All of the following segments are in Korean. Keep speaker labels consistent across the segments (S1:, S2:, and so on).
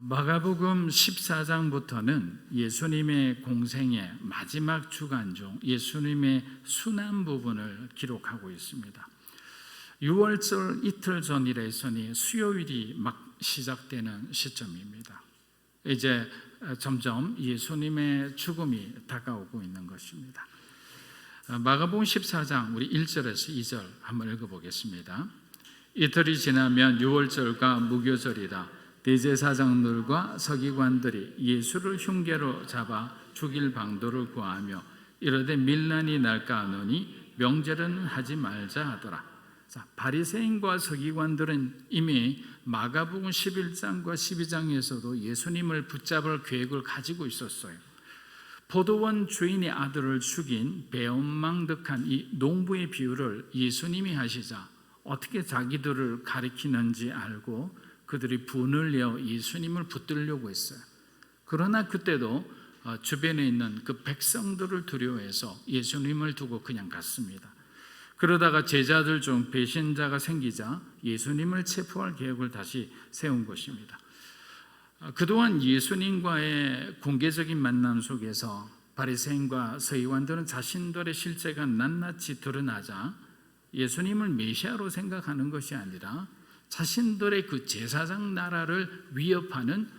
S1: 마가복음 14장부터는 예수님의 공생의 마지막 주간 중 예수님의 순환 부분을 기록하고 있습니다. 6월절 이틀 전이라 했으니 수요일이 막 시작되는 시점입니다. 이제 점점 예수님의 죽음이 다가오고 있는 것입니다. 마가복음 14장 우리 1절에서 2절 한번 읽어보겠습니다. 이틀이 지나면 6월절과 무교절이라 대제사장들과 서기관들이 예수를 흉계로 잡아 죽일 방도를 구하며 이르되 밀란이 날까 하노니 명절은 하지 말자 하더라. 바리새인과 서기관들은 이미 마가복음 11장과 12장에서도 예수님을 붙잡을 계획을 가지고 있었어요. 포도원 주인의 아들을 죽인 배은망덕한 이 농부의 비유를 예수님이 하시자 어떻게 자기들을 가리키는지 알고 그들이 분을 내어 예수님을 붙들려고 했어요. 그러나 그때도 주변에 있는 그 백성들을 두려워해서 예수님을 두고 그냥 갔습니다. 그러다가 제자들 중 배신자가 생기자 예수님을 체포할 계획을 다시 세운 것입니다. 그동안 예수님과의 공개적인 만남 속에서 바리새인과 서기관들은 자신들의 실체가 낱낱이 드러나자 예수님을 메시아로 생각하는 것이 아니라 자신들의 그 제사장 나라를 위협하는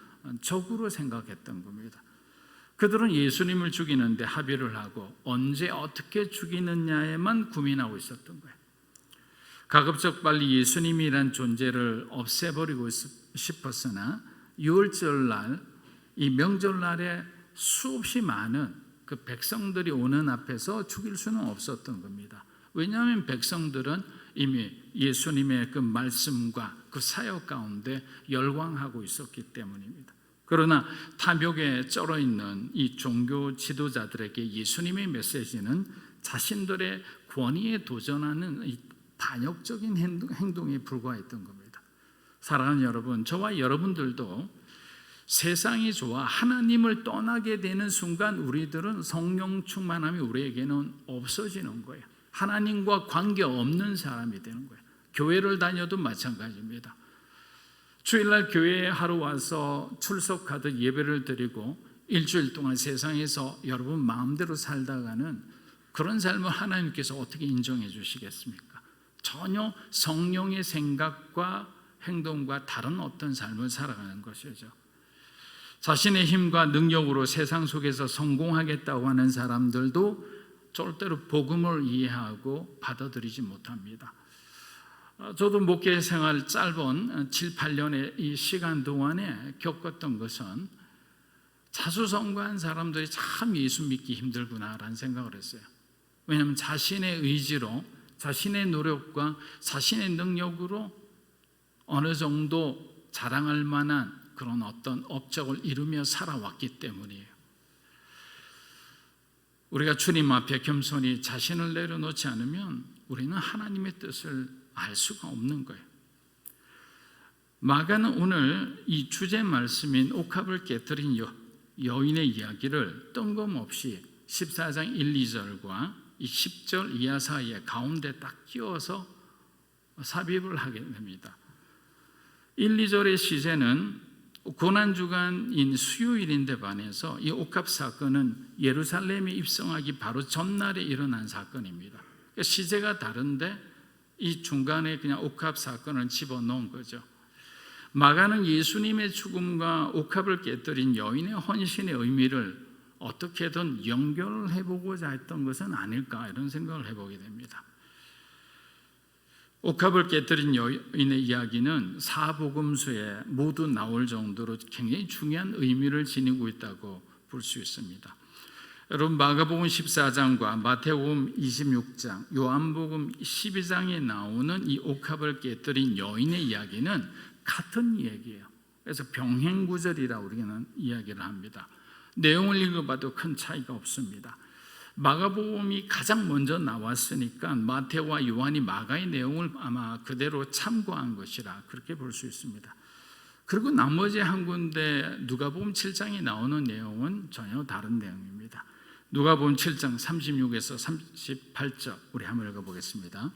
S1: 적으로 생각했던 겁니다. 그들은 예수님을 죽이는데 합의를 하고 언제 어떻게 죽이느냐에만 고민하고 있었던 거예요. 가급적 빨리 예수님이란 존재를 없애버리고 싶었으나 6월절 날, 이 명절날에 수없이 많은 그 백성들이 오는 앞에서 죽일 수는 없었던 겁니다. 왜냐하면 백성들은 이미 예수님의 그 말씀과 그 사역 가운데 열광하고 있었기 때문입니다. 그러나 탐욕에 쩔어 있는 이 종교 지도자들에게 예수님의 메시지는 자신들의 권위에 도전하는 이 반역적인 행동에 불과했던 겁니다. 사랑하는 여러분, 저와 여러분들도 세상이 좋아 하나님을 떠나게 되는 순간 우리들은 성령 충만함이 우리에게는 없어지는 거예요. 하나님과 관계없는 사람이 되는 거예요. 교회를 다녀도 마찬가지입니다. 주일날 교회에 하루 와서 출석하듯 예배를 드리고 일주일 동안 세상에서 여러분 마음대로 살다가는 그런 삶을 하나님께서 어떻게 인정해 주시겠습니까? 전혀 성령의 생각과 행동과 다른 어떤 삶을 살아가는 것이죠. 자신의 힘과 능력으로 세상 속에서 성공하겠다고 하는 사람들도 절대로 복음을 이해하고 받아들이지 못합니다. 저도 목회 생활 짧은 7, 8년의 이 시간 동안에 겪었던 것은 자수성가한 사람들이 참 예수 믿기 힘들구나라는 생각을 했어요. 왜냐하면 자신의 의지로, 자신의 노력과 자신의 능력으로 어느 정도 자랑할 만한 그런 어떤 업적을 이루며 살아왔기 때문이에요. 우리가 주님 앞에 겸손히 자신을 내려놓지 않으면 우리는 하나님의 뜻을 알 수가 없는 거예요. 마가는 오늘 이 주제 말씀인 옥합을 깨뜨린 여인의 이야기를 뜬금없이 14장 1, 2절과 이 10절 이하 사이에 가운데 딱 끼워서 삽입을 하게 됩니다. 1, 2절의 시제는 고난주간인 수요일인데 반해서 이 옥합 사건은 예루살렘에 입성하기 바로 전날에 일어난 사건입니다. 그러니까 시제가 다른데 이 중간에 그냥 옥합 사건을 집어넣은 거죠. 마가는 예수님의 죽음과 옥합을 깨뜨린 여인의 헌신의 의미를 어떻게든 연결을 해보고자 했던 것은 아닐까 이런 생각을 해보게 됩니다. 옥합을 깨뜨린 여인의 이야기는 사복음서에 모두 나올 정도로 굉장히 중요한 의미를 지니고 있다고 볼 수 있습니다. 여러분, 마가복음 14장과 마태복음 26장, 요한복음 12장에 나오는 이 옥합을 깨뜨린 여인의 이야기는 같은 이야기예요. 그래서 병행구절이라고 우리는 이야기를 합니다. 내용을 읽어봐도 큰 차이가 없습니다. 마가복음이 가장 먼저 나왔으니까 마태와 요한이 마가의 내용을 아마 그대로 참고한 것이라 그렇게 볼 수 있습니다. 그리고 나머지 한 군데 누가복음 7장에 나오는 내용은 전혀 다른 내용입니다. 누가복음 7장 36에서 38절 우리 한번 읽어보겠습니다.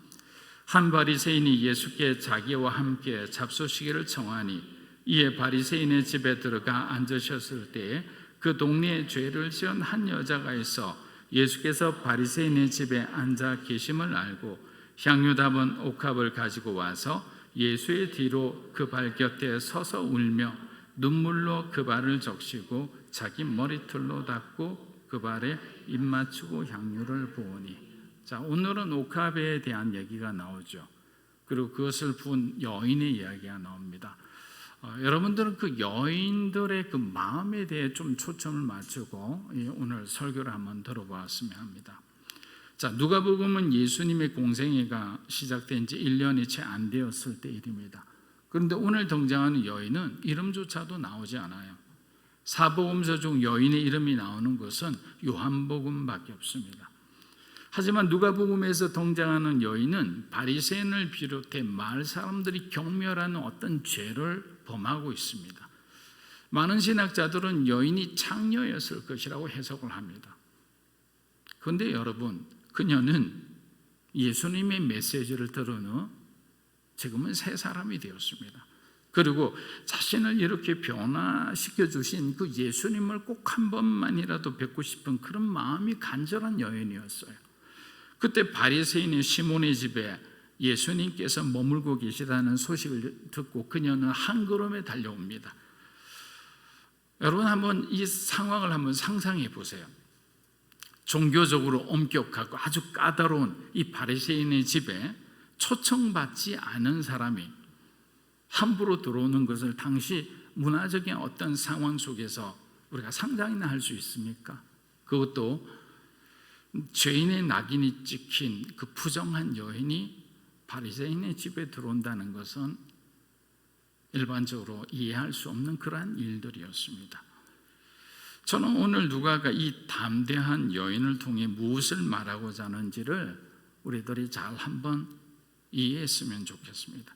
S1: 한 바리새인이 예수께 자기와 함께 잡수시기를 청하니 이에 바리새인의 집에 들어가 앉으셨을 때에 그 동네에 죄를 지은 한 여자가 있어 예수께서 바리새인의 집에 앉아 계심을 알고 향유 담은 옥합을 가지고 와서 예수의 뒤로 그 발 곁에 서서 울며 눈물로 그 발을 적시고 자기 머리털로 닦고 그 발에 입 맞추고 향유를 부으니. 자, 오늘은 옥합에 대한 얘기가 나오죠. 그리고 그것을 부은 여인의 이야기가 나옵니다. 여러분들은 그 여인들의 그 마음에 대해 좀 초점을 맞추고 오늘 설교를 한번 들어보았으면 합니다. 자, 누가복음은 예수님의 공생애가 시작된 지 1년이 채 안 되었을 때 일입니다. 그런데 오늘 등장하는 여인은 이름조차도 나오지 않아요. 사복음서 중 여인의 이름이 나오는 것은 요한복음밖에 없습니다. 하지만 누가복음에서 등장하는 여인은 바리새인을 비롯해 마을 사람들이 경멸하는 어떤 죄를 범하고 있습니다. 많은 신학자들은 여인이 창녀였을 것이라고 해석을 합니다. 그런데 여러분, 그녀는 예수님의 메시지를 들은 후 지금은 새 사람이 되었습니다. 그리고 자신을 이렇게 변화시켜 주신 그 예수님을 꼭 한 번만이라도 뵙고 싶은 그런 마음이 간절한 여인이었어요. 그때 바리새인의 시몬의 집에 예수님께서 머물고 계시다는 소식을 듣고 그녀는 한 걸음에 달려옵니다. 여러분, 한번 이 상황을 한번 상상해 보세요. 종교적으로 엄격하고 아주 까다로운 이 바리새인의 집에 초청받지 않은 사람이 함부로 들어오는 것을 당시 문화적인 어떤 상황 속에서 우리가 상상이나 할 수 있습니까? 그것도 죄인의 낙인이 찍힌 그 부정한 여인이 바리새인의 집에 들어온다는 것은 일반적으로 이해할 수 없는 그러한 일들이었습니다. 저는 오늘 누가가 이 담대한 여인을 통해 무엇을 말하고자 하는지를 우리들이 잘 한번 이해했으면 좋겠습니다.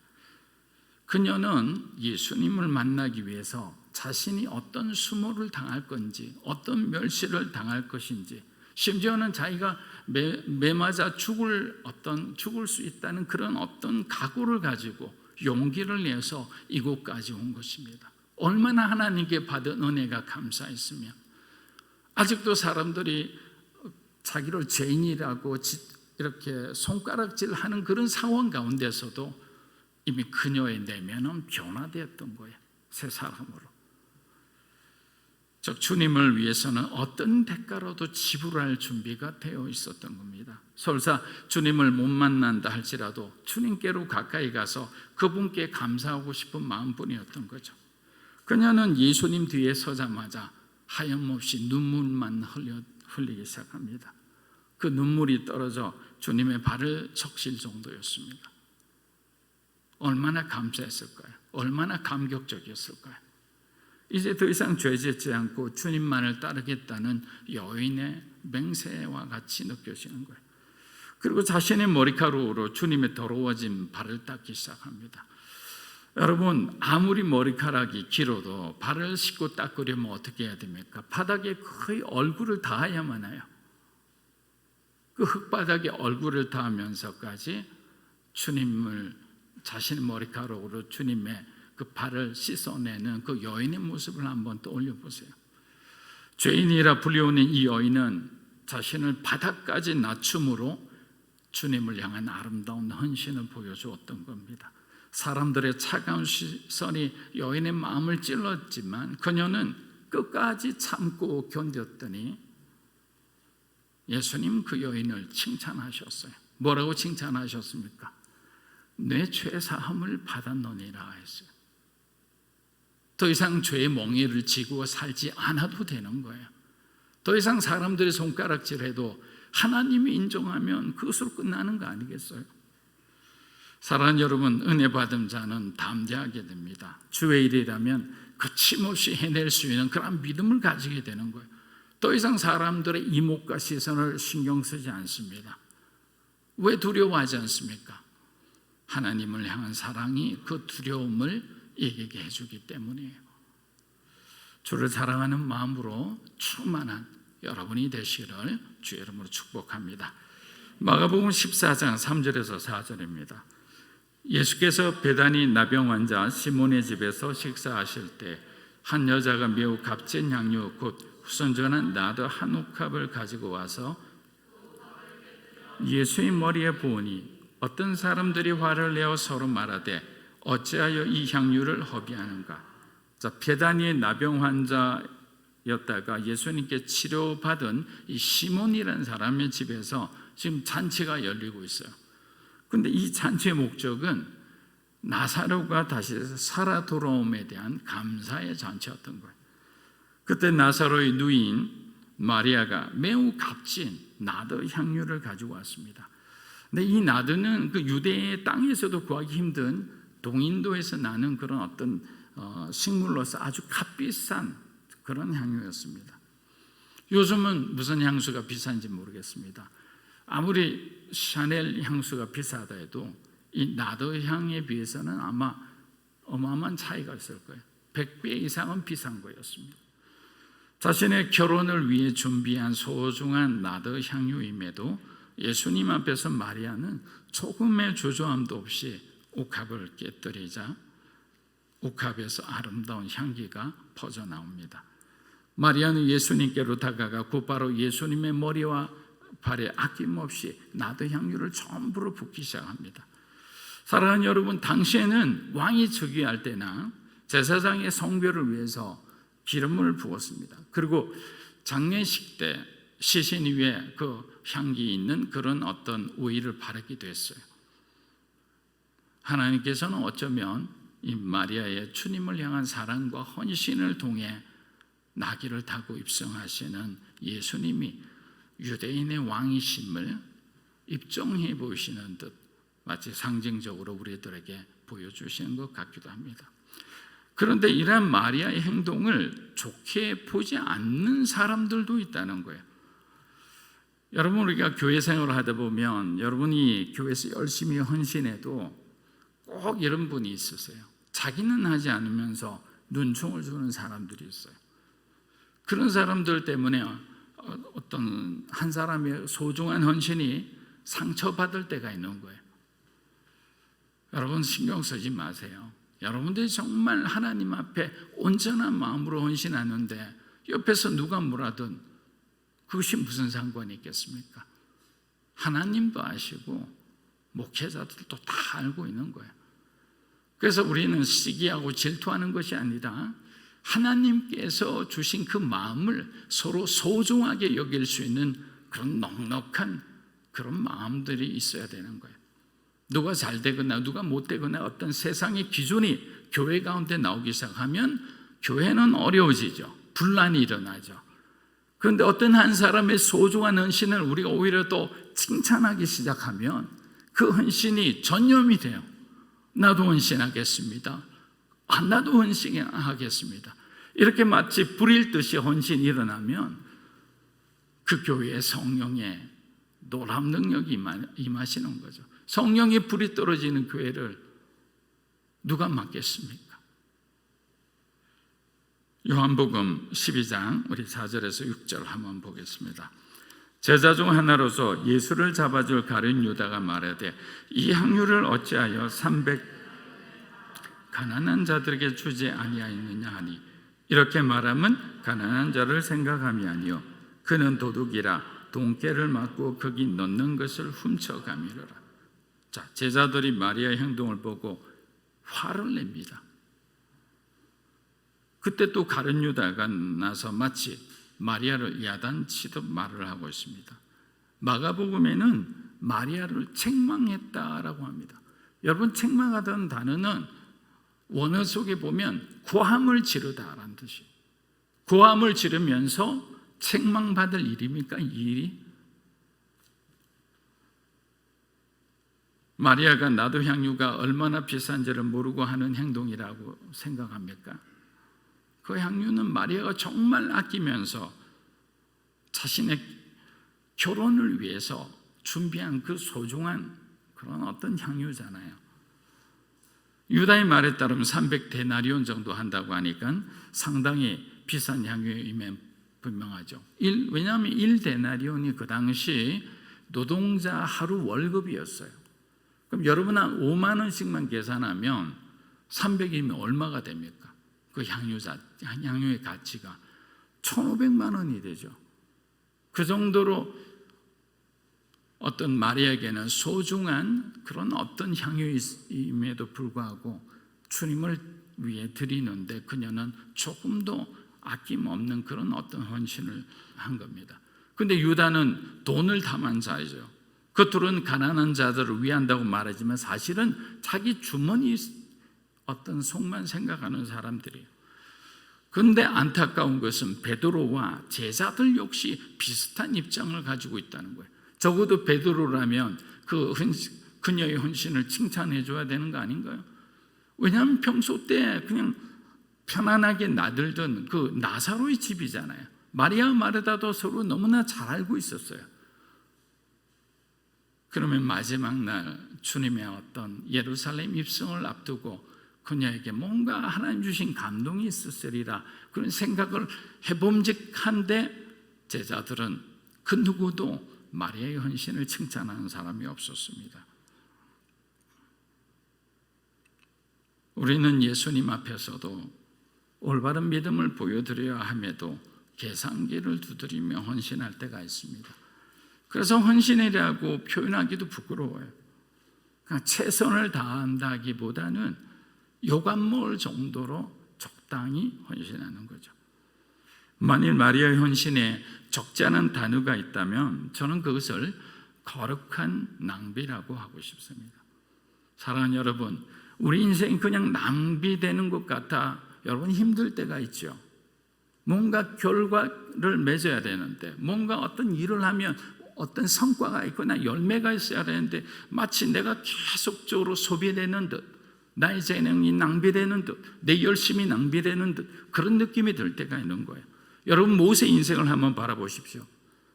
S1: 그녀는 예수님을 만나기 위해서 자신이 어떤 수모를 당할 건지, 어떤 멸시를 당할 것인지, 심지어는 자기가 매 맞아 죽을 수 있다는 그런 어떤 각오를 가지고 용기를 내서 이곳까지 온 것입니다. 얼마나 하나님께 받은 은혜가 감사했으며, 아직도 사람들이 자기를 죄인이라고 이렇게 손가락질하는 그런 상황 가운데서도 이미 그녀의 내면은 변화되었던 거예요. 새 사람으로. 즉 주님을 위해서는 어떤 대가로도 지불할 준비가 되어 있었던 겁니다. 설사 주님을 못 만난다 할지라도 주님께로 가까이 가서 그분께 감사하고 싶은 마음뿐이었던 거죠. 그녀는 예수님 뒤에 서자마자 하염없이 눈물만 흘리기 시작합니다. 그 눈물이 떨어져 주님의 발을 적실 정도였습니다. 얼마나 감사했을까요? 얼마나 감격적이었을까요? 이제 더 이상 죄짓지 않고 주님만을 따르겠다는 여인의 맹세와 같이 느껴지는 거예요. 그리고 자신의 머리카락으로 주님의 더러워진 발을 닦기 시작합니다. 여러분, 아무리 머리카락이 길어도 발을 씻고 닦으려면 어떻게 해야 됩니까? 바닥에 거의 얼굴을 닿아야만 해요. 그 흙바닥에 얼굴을 닿으면서까지 주님을 자신의 머리카락으로 주님의 그 발을 씻어내는 그 여인의 모습을 한번 떠올려 보세요. 죄인이라 불리우는 이 여인은 자신을 바닥까지 낮춤으로 주님을 향한 아름다운 헌신을 보여주었던 겁니다. 사람들의 차가운 시선이 여인의 마음을 찔렀지만 그녀는 끝까지 참고 견뎠더니 예수님 그 여인을 칭찬하셨어요. 뭐라고 칭찬하셨습니까? 내 죄 사함을 받았노니라 했어요. 더 이상 죄의 멍에를 지고 살지 않아도 되는 거예요. 더 이상 사람들이 손가락질해도 하나님이 인정하면 그것으로 끝나는 거 아니겠어요? 사랑하는 여러분, 은혜 받은 자는 담대하게 됩니다. 주의 일이라면 거침없이 해낼 수 있는 그런 믿음을 가지게 되는 거예요. 더 이상 사람들의 이목과 시선을 신경 쓰지 않습니다. 왜 두려워하지 않습니까? 하나님을 향한 사랑이 그 두려움을 이기게 해주기 때문이에요. 주를 사랑하는 마음으로 충만한 여러분이 되시기를 주의 이름으로 축복합니다. 마가복음 14장 3절에서 4절입니다. 예수께서 베다니 나병 환자 시몬의 집에서 식사하실 때 한 여자가 매우 값진 향유 곧 후선전한 나드 한 옥합을 가지고 와서 예수의 머리에 부으니 어떤 사람들이 화를 내어 서로 말하되 어찌하여 이 향유를 허비하는가. 자, 베다니의 나병 환자였다가 예수님께 치료받은 이 시몬이라는 사람의 집에서 지금 잔치가 열리고 있어요. 근데 이 잔치의 목적은 나사로가 다시 살아 돌아옴에 대한 감사의 잔치였던 거예요. 그때 나사로의 누이인 마리아가 매우 값진 나드 향유를 가지고 왔습니다. 근데 이 나드는 그 유대의 땅에서도 구하기 힘든 동인도에서 나는 그런 어떤 식물로서 아주 값비싼 그런 향유였습니다. 요즘은 무슨 향수가 비싼지 모르겠습니다. 아무리 샤넬 향수가 비싸다 해도 이 나드 향에 비해서는 아마 어마어마한 차이가 있을 거예요. 100배 이상은 비싼 거였습니다. 자신의 결혼을 위해 준비한 소중한 나드 향유임에도 예수님 앞에서 마리아는 조금의 주저함도 없이 옥합을 깨뜨리자 옥합에서 아름다운 향기가 퍼져나옵니다. 마리아는 예수님께로 다가가 곧바로 예수님의 머리와 발에 아낌없이 나드 향유를 전부로 붓기 시작합니다. 사랑하는 여러분, 당시에는 왕이 즉위할 때나 제사장의 성별을 위해서 기름을 부었습니다. 그리고 장례식 때 시신 위에 그 향기 있는 그런 어떤 오일을 바르기도 했어요. 하나님께서는 어쩌면 이 마리아의 주님을 향한 사랑과 헌신을 통해 나귀를 타고 입성하시는 예수님이 유대인의 왕이심을 입증해 보이시는 듯 마치 상징적으로 우리들에게 보여주시는 것 같기도 합니다. 그런데 이러한 마리아의 행동을 좋게 보지 않는 사람들도 있다는 거예요. 여러분, 우리가 교회 생활을 하다 보면 여러분이 교회에서 열심히 헌신해도 꼭 이런 분이 있으세요. 자기는 하지 않으면서 눈총을 주는 사람들이 있어요. 그런 사람들 때문에 어떤 한 사람의 소중한 헌신이 상처받을 때가 있는 거예요. 여러분, 신경 쓰지 마세요. 여러분들이 정말 하나님 앞에 온전한 마음으로 헌신하는데 옆에서 누가 뭐라든 그것이 무슨 상관이 있겠습니까? 하나님도 아시고 목회자들도 다 알고 있는 거예요. 그래서 우리는 시기하고 질투하는 것이 아니라 하나님께서 주신 그 마음을 서로 소중하게 여길 수 있는 그런 넉넉한 그런 마음들이 있어야 되는 거예요. 누가 잘 되거나 누가 못 되거나 어떤 세상의 기준이 교회 가운데 나오기 시작하면 교회는 어려워지죠. 분란이 일어나죠. 그런데 어떤 한 사람의 소중한 헌신을 우리가 오히려 또 칭찬하기 시작하면 그 헌신이 전념이 돼요. 나도 헌신하겠습니다. 나도 헌신하겠습니다. 이렇게 마치 불일 듯이 헌신이 일어나면 그 교회에 성령의 놀라운 능력이 임하시는 거죠. 성령의 불이 떨어지는 교회를 누가 막겠습니까? 요한복음 12장 우리 4절에서 6절 한번 보겠습니다. 제자 중 하나로서 예수를 잡아줄 가룟 유다가 말하되 이 향유를 어찌하여 300 가난한 자들에게 주지 아니하였느냐 하니 이렇게 말하면 가난한 자를 생각함이 아니요 그는 도둑이라 돈깨를 맞고 거기 넣는 것을 훔쳐가미르라. 자, 제자들이 마리아의 행동을 보고 화를 냅니다. 그때 또 가룟 유다가 나서 마치 마리아를 야단치듯 말을 하고 있습니다. 마가복음에는 마리아를 책망했다라고 합니다. 여러분, 책망하던 단어는 원어 속에 보면 고함을 지르다라는 뜻이에요. 고함을 지르면서 책망받을 일입니까? 이 일이? 마리아가 나도 향유가 얼마나 비싼지를 모르고 하는 행동이라고 생각합니까? 그 향유는 마리아가 정말 아끼면서 자신의 결혼을 위해서 준비한 그 소중한 그런 어떤 향유잖아요. 유다의 말에 따르면 300데나리온 정도 한다고 하니까 상당히 비싼 향유임에 분명하죠. 왜냐하면 1데나리온이 그 당시 노동자 하루 월급이었어요. 그럼 여러분 한 5만 원씩만 계산하면 300이면 얼마가 됩니까? 그 향유의 가치가 1,500만 원이 되죠. 그 정도로 어떤 마리아에게는 소중한 그런 어떤 향유임에도 불구하고 주님을 위해 드리는데 그녀는 조금도 아낌없는 그런 어떤 헌신을 한 겁니다. 근데 유다는 돈을 탐한 자이죠. 겉으로는 가난한 자들을 위한다고 말하지만 사실은 자기 주머니 어떤 속만 생각하는 사람들이에요. 그런데 안타까운 것은 베드로와 제자들 역시 비슷한 입장을 가지고 있다는 거예요. 적어도 베드로라면 그녀의 헌신을 칭찬해 줘야 되는 거 아닌가요? 왜냐하면 평소 때 그냥 편안하게 나들던 그 나사로의 집이잖아요. 마리아 마르다도 서로 너무나 잘 알고 있었어요. 그러면 마지막 날 주님의 어떤 예루살렘 입성을 앞두고 그녀에게 뭔가 하나님 주신 감동이 있었으리라 그런 생각을 해봄직한데 제자들은 그 누구도 마리아의 헌신을 칭찬하는 사람이 없었습니다. 우리는 예수님 앞에서도 올바른 믿음을 보여드려야 함에도 계산기를 두드리며 헌신할 때가 있습니다. 그래서 헌신이라고 표현하기도 부끄러워요. 그러니까 최선을 다한다기보다는 요감몰 정도로 적당히 헌신하는 거죠. 만일 마리아의 헌신에 적지 않은 단어가 있다면 저는 그것을 거룩한 낭비라고 하고 싶습니다. 사랑하는 여러분, 우리 인생이 그냥 낭비되는 것 같아 여러분 힘들 때가 있죠. 뭔가 결과를 맺어야 되는데 뭔가 어떤 일을 하면 어떤 성과가 있거나 열매가 있어야 되는데 마치 내가 계속적으로 소비되는 듯 나의 재능이 낭비되는 듯 내 열심이 낭비되는 듯 그런 느낌이 들 때가 있는 거예요. 여러분 모세 인생을 한번 바라보십시오.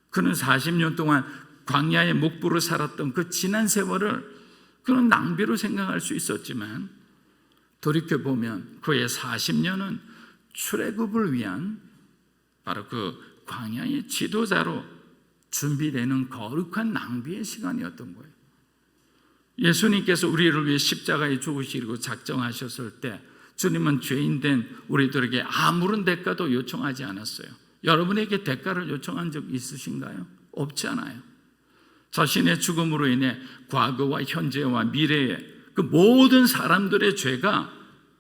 S1: 그는 40년 동안 광야의 목부로 살았던 그 지난 세월을 그런 낭비로 생각할 수 있었지만 돌이켜보면 그의 40년은 출애굽을 위한 바로 그 광야의 지도자로 준비되는 거룩한 낭비의 시간이었던 거예요. 예수님께서 우리를 위해 십자가에 죽으시고 작정하셨을 때 주님은 죄인된 우리들에게 아무런 대가도 요청하지 않았어요. 여러분에게 대가를 요청한 적 있으신가요? 없지 않아요. 자신의 죽음으로 인해 과거와 현재와 미래의 그 모든 사람들의 죄가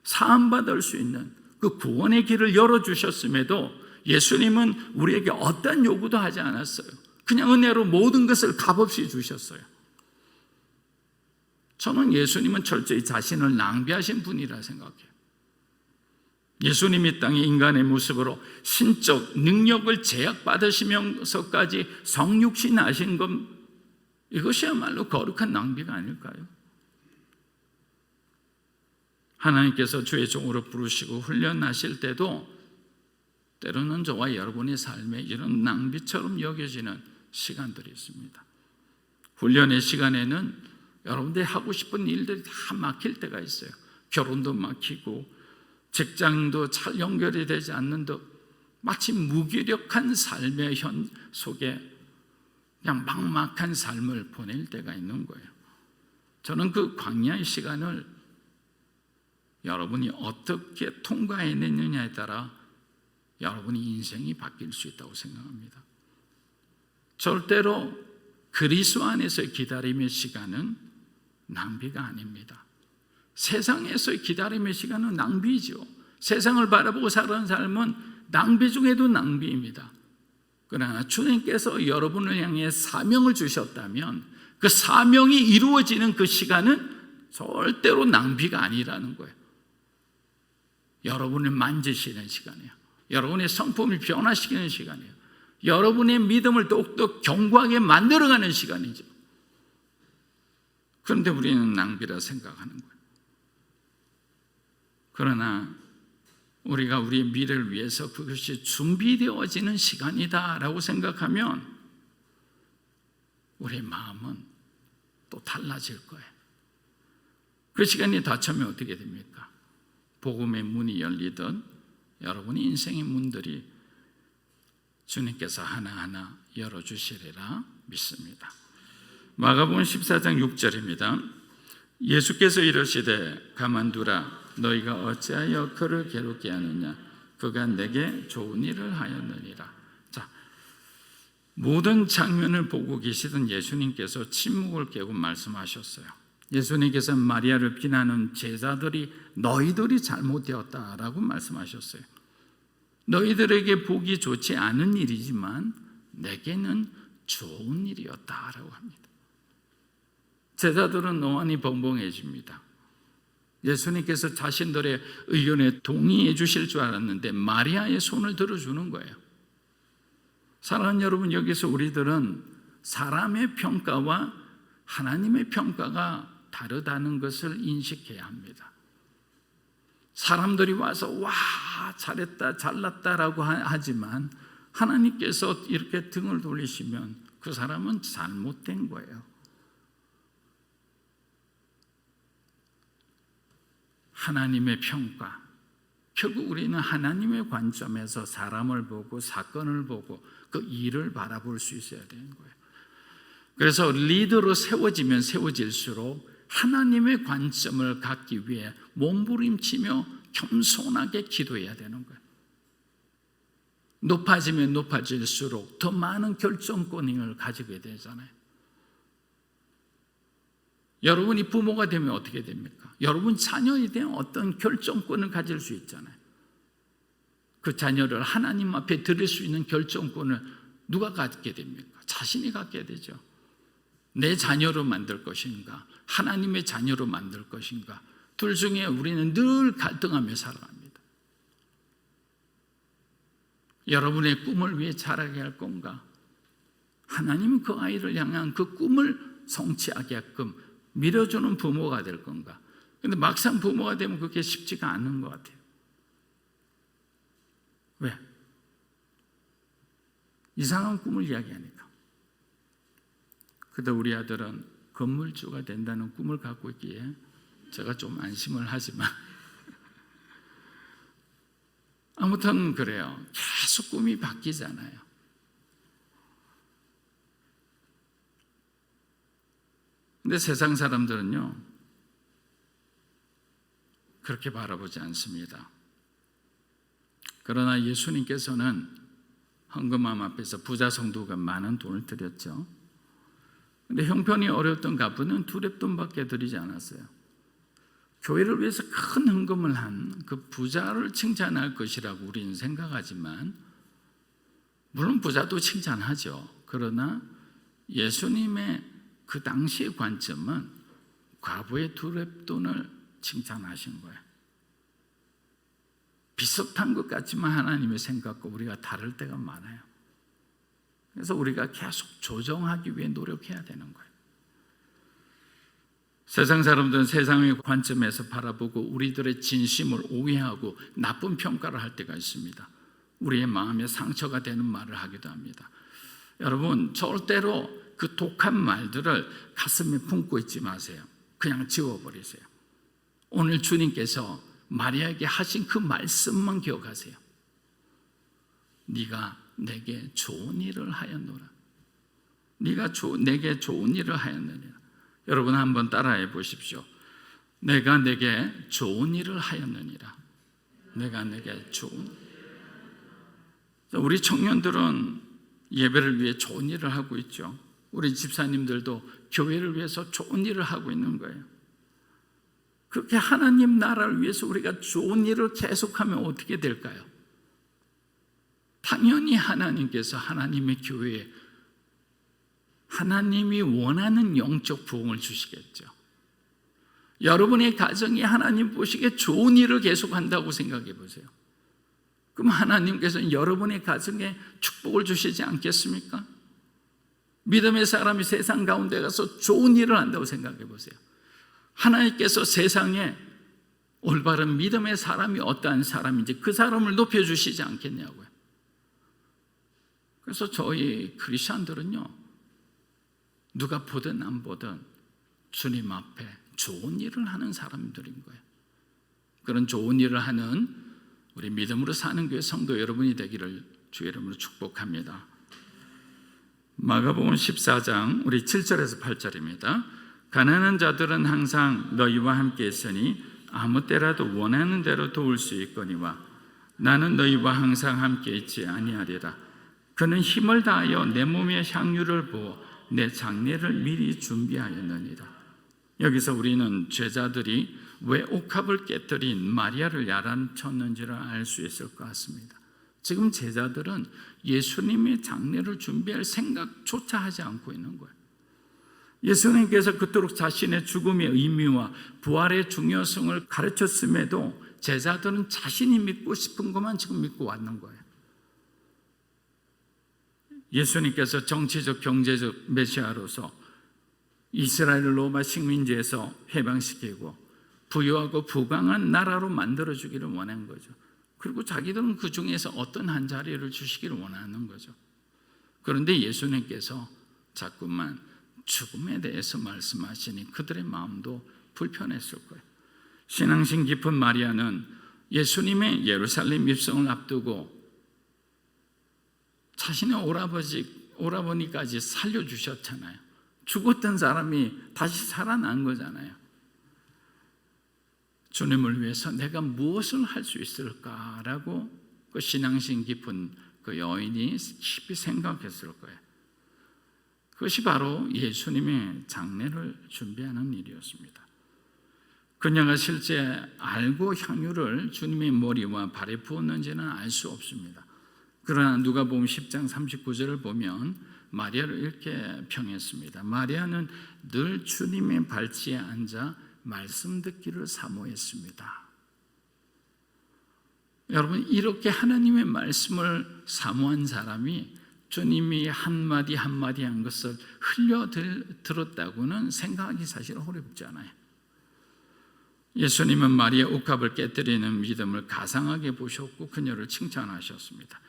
S1: 사함받을 수 있는 그 구원의 길을 열어주셨음에도 예수님은 우리에게 어떤 요구도 하지 않았어요. 그냥 은혜로 모든 것을 값없이 주셨어요. 저는 예수님은 철저히 자신을 낭비하신 분이라 생각해요. 예수님이 땅의 인간의 모습으로 신적 능력을 제약받으시면서까지 성육신 하신 것, 이것이야말로 거룩한 낭비가 아닐까요? 하나님께서 주의 종으로 부르시고 훈련하실 때도 때로는 저와 여러분의 삶에 이런 낭비처럼 여겨지는 시간들이 있습니다. 훈련의 시간에는 여러분들이 하고 싶은 일들이 다 막힐 때가 있어요. 결혼도 막히고 직장도 잘 연결이 되지 않는 듯 마치 무기력한 삶의 현 속에 그냥 막막한 삶을 보낼 때가 있는 거예요. 저는 그 광야의 시간을 여러분이 어떻게 통과해내느냐에 따라 여러분의 인생이 바뀔 수 있다고 생각합니다. 절대로 그리스도 안에서의 기다림의 시간은 낭비가 아닙니다. 세상에서의 기다림의 시간은 낭비죠. 세상을 바라보고 사는 삶은 낭비 중에도 낭비입니다. 그러나 주님께서 여러분을 향해 사명을 주셨다면 그 사명이 이루어지는 그 시간은 절대로 낭비가 아니라는 거예요. 여러분을 만지시는 시간이에요. 여러분의 성품을 변화시키는 시간이에요. 여러분의 믿음을 더욱더 견고하게 만들어가는 시간이죠. 그런데 우리는 낭비라 생각하는 거예요. 그러나 우리가 우리의 미래를 위해서 그것이 준비되어지는 시간이다라고 생각하면 우리의 마음은 또 달라질 거예요. 그 시간이 닫히면 어떻게 됩니까? 복음의 문이 열리던 여러분의 인생의 문들이 주님께서 하나하나 열어주시리라 믿습니다. 마가복음 14장 6절입니다. 예수께서 이르시되 가만두라. 너희가 어찌하여 그를 괴롭게 하느냐. 그가 내게 좋은 일을 하였느니라. 자, 모든 장면을 보고 계시던 예수님께서 침묵을 깨고 말씀하셨어요. 예수님께서 마리아를 비난하는 제자들이 너희들이 잘못되었다라고 말씀하셨어요. 너희들에게 보기 좋지 않은 일이지만 내게는 좋은 일이었다라고 합니다. 제자들은 노안이 벙벙해집니다. 예수님께서 자신들의 의견에 동의해 주실 줄 알았는데 마리아의 손을 들어주는 거예요. 사랑하는 여러분, 여기서 우리들은 사람의 평가와 하나님의 평가가 다르다는 것을 인식해야 합니다. 사람들이 와서 와 잘했다 잘났다라고 하지만 하나님께서 이렇게 등을 돌리시면 그 사람은 잘못된 거예요. 하나님의 평가, 결국 우리는 하나님의 관점에서 사람을 보고 사건을 보고 그 일을 바라볼 수 있어야 되는 거예요. 그래서 리더로 세워지면 세워질수록 하나님의 관점을 갖기 위해 몸부림치며 겸손하게 기도해야 되는 거예요. 높아지면 높아질수록 더 많은 결정권을 가지게 되잖아요. 여러분이 부모가 되면 어떻게 됩니까? 여러분 자녀에 대한 어떤 결정권을 가질 수 있잖아요. 그 자녀를 하나님 앞에 드릴 수 있는 결정권을 누가 갖게 됩니까? 자신이 갖게 되죠. 내 자녀로 만들 것인가? 하나님의 자녀로 만들 것인가? 둘 중에 우리는 늘 갈등하며 살아갑니다. 여러분의 꿈을 위해 자라게 할 건가? 하나님은 그 아이를 향한 그 꿈을 성취하게끔 밀어주는 부모가 될 건가? 근데 막상 부모가 되면 그게 쉽지가 않은 것 같아요. 왜? 이상한 꿈을 이야기하니까. 그런데 우리 아들은 건물주가 된다는 꿈을 갖고 있기에 제가 좀 안심을 하지만 아무튼 그래요. 계속 꿈이 바뀌잖아요. 근데 세상 사람들은요 그렇게 바라보지 않습니다. 그러나 예수님께서는 헌금함 앞에서 부자 성도가 많은 돈을 드렸죠. 근데 형편이 어려웠던 가부는 두렙돈밖에 드리지 않았어요. 교회를 위해서 큰 헌금을 한 그 부자를 칭찬할 것이라고 우리는 생각하지만 물론 부자도 칭찬하죠. 그러나 예수님의 그 당시의 관점은 과부의 두렙돈을 칭찬하신 거예요. 비슷한 것 같지만 하나님의 생각과 우리가 다를 때가 많아요. 그래서 우리가 계속 조정하기 위해 노력해야 되는 거예요. 세상 사람들은 세상의 관점에서 바라보고 우리들의 진심을 오해하고 나쁜 평가를 할 때가 있습니다. 우리의 마음에 상처가 되는 말을 하기도 합니다. 여러분, 절대로 그 독한 말들을 가슴에 품고 있지 마세요. 그냥 지워버리세요. 오늘 주님께서 마리아에게 하신 그 말씀만 기억하세요. 네가 내게 좋은 일을 하였노라. 네가 내게 좋은 일을 하였느니라. 여러분 한번 따라해 보십시오. 내가 내게 좋은 일을 하였느니라. 내가 내게 좋은. 우리 청년들은 예배를 위해 좋은 일을 하고 있죠. 우리 집사님들도 교회를 위해서 좋은 일을 하고 있는 거예요. 그렇게 하나님 나라를 위해서 우리가 좋은 일을 계속하면 어떻게 될까요? 당연히 하나님께서 하나님의 교회에 하나님이 원하는 영적 부흥을 주시겠죠. 여러분의 가정이 하나님 보시기에 좋은 일을 계속한다고 생각해 보세요. 그럼 하나님께서는 여러분의 가정에 축복을 주시지 않겠습니까? 믿음의 사람이 세상 가운데 가서 좋은 일을 한다고 생각해 보세요. 하나님께서 세상에 올바른 믿음의 사람이 어떠한 사람인지 그 사람을 높여주시지 않겠냐고요. 그래서 저희 크리스찬들은요, 누가 보든 안 보든 주님 앞에 좋은 일을 하는 사람들인 거예요. 그런 좋은 일을 하는 우리 믿음으로 사는 교회 성도 여러분이 되기를 주의 이름으로 축복합니다. 마가복음 14장 우리 7절에서 8절입니다. 가난한 자들은 항상 너희와 함께 있으니 아무 때라도 원하는 대로 도울 수 있거니와 나는 너희와 항상 함께 있지 아니하리라. 그는 힘을 다하여 내 몸에 향유를 부어 내 장례를 미리 준비하였느니라. 여기서 우리는 제자들이 왜 옥합을 깨뜨린 마리아를 야단쳤는지를 알 수 있을 것 같습니다. 지금 제자들은 예수님의 장례를 준비할 생각조차 하지 않고 있는 거예요. 예수님께서 그토록 자신의 죽음의 의미와 부활의 중요성을 가르쳤음에도 제자들은 자신이 믿고 싶은 것만 지금 믿고 왔는 거예요. 예수님께서 정치적, 경제적 메시아로서 이스라엘을 로마 식민지에서 해방시키고 부유하고 부강한 나라로 만들어주기를 원한 거죠. 그리고 자기들은 그 중에서 어떤 한 자리를 주시기를 원하는 거죠. 그런데 예수님께서 자꾸만 죽음에 대해서 말씀하시니 그들의 마음도 불편했을 거예요. 신앙심 깊은 마리아는 예수님의 예루살렘 입성을 앞두고 자신의 오라버니까지 살려주셨잖아요. 죽었던 사람이 다시 살아난 거잖아요. 주님을 위해서 내가 무엇을 할 수 있을까라고 그 신앙심 깊은 그 여인이 깊이 생각했을 거예요. 그것이 바로 예수님의 장례를 준비하는 일이었습니다. 그녀가 실제 알고 향유를 주님의 머리와 발에 부었는지는 알 수 없습니다. 그러나 누가복음 10장 39절을 보면 마리아를 이렇게 평했습니다. 마리아는 늘 주님의 발치에 앉아 말씀 듣기를 사모했습니다. 여러분, 이렇게 하나님의 말씀을 사모한 사람이 주님이 한마디 한마디 한 것을 흘려 들었다고는 생각하기 사실 어렵지 않아요. 예수님은 마리아 옥합을 깨뜨리는 믿음을 가상하게 보셨고 그녀를 칭찬하셨습니다.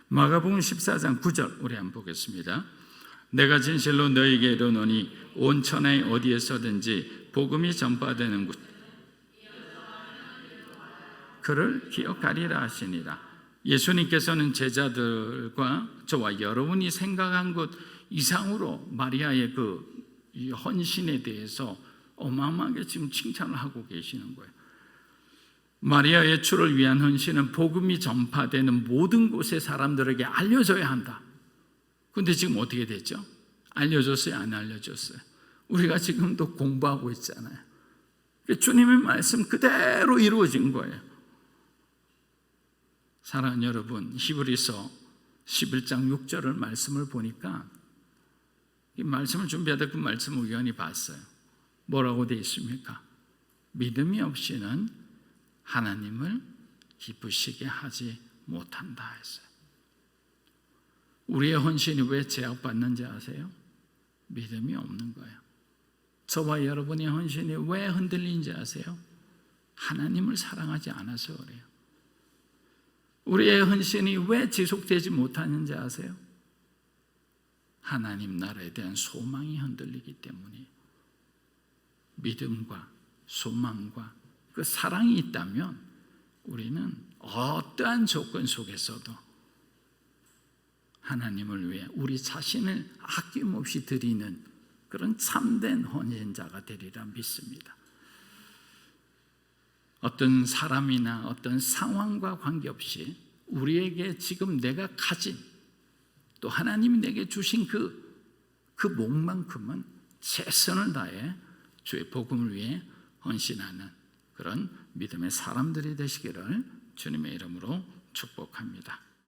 S1: 마가복음 14장 9절 우리 한번 보겠습니다. 내가 진실로 너희에게 이르노니 온 천하에 어디에서든지 복음이 전파되는 곳 그를 기억하리라 하시니라. 예수님께서는 제자들과 저와 여러분이 생각한 것 이상으로 마리아의 그 헌신에 대해서 어마어마하게 지금 칭찬을 하고 계시는 거예요. 마리아의 주를 위한 헌신은 복음이 전파되는 모든 곳의 사람들에게 알려져야 한다. 그런데 지금 어떻게 됐죠? 알려졌어요? 안 알려졌어요? 우리가 지금도 공부하고 있잖아요. 주님의 말씀 그대로 이루어진 거예요. 사랑하는 여러분, 히브리서 11장 6절을 말씀을 보니까 이 말씀을 준비하다 그 말씀을 우연히 봤어요. 뭐라고 되어 있습니까? 믿음이 없이는 하나님을 기쁘시게 하지 못한다 했어요. 우리의 헌신이 왜 제약받는지 아세요? 믿음이 없는 거예요. 저와 여러분의 헌신이 왜 흔들리는지 아세요? 하나님을 사랑하지 않아서 그래요. 우리의 헌신이 왜 지속되지 못하는지 아세요? 하나님 나라에 대한 소망이 흔들리기 때문이에요. 믿음과 소망과 그 사랑이 있다면 우리는 어떠한 조건 속에서도 하나님을 위해 우리 자신을 아낌없이 드리는 그런 참된 헌신자가 되리라 믿습니다. 어떤 사람이나 어떤 상황과 관계없이 우리에게 지금 내가 가진 또 하나님이 내게 주신 그 목만큼은 최선을 다해 주의 복음을 위해 헌신하는 그런 믿음의 사람들이 되시기를 주님의 이름으로 축복합니다.